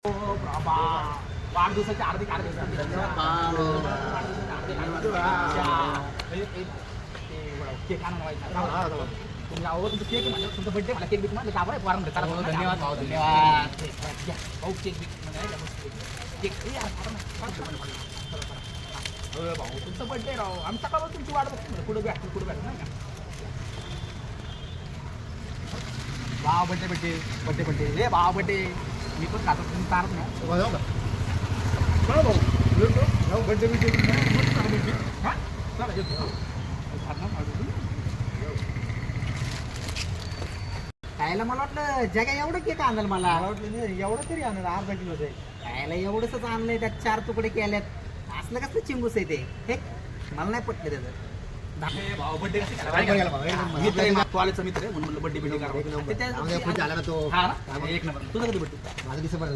बाबा वाढदिवसाच्या हार्दिक हार्दिक केक आणून तुम्ही अहो तुमचं केक म्हणजे तुमचा बड्डे मला केक बिक म्हणलं का बरं वारंवार करा धन्यवाद भाऊ धन्यवाद भाऊ केक बिक केक भाऊ तुमचा बड्डे राव आम्ही सकाळपासून तुमची वाट बघतो कुठं कुठं नाही का भाव बड्डे बड्डे बड्डे बड्डे हे भाव बड्डे मी पण खातो तुम्ही तारत नाही भाऊ बड्डे बिड्डे हां चला येतो खायला मला वाटलं जगा एवढं केक आणलं मला वाटलं एवढं तरी आणलं अर्धा किलो आहे खायला एवढंच आणलंय त्यात 4 तुकडे केल्यात असलं कसलं चिंगूस आहे ते हे मला नाही पटलं त्याचं भाऊ बड्डे कॉलेजचा मित्र आहे म्हणून बड्डे बिड्डे करा एक नंबर तुझा कधी बड्डे माझा डिसेंबर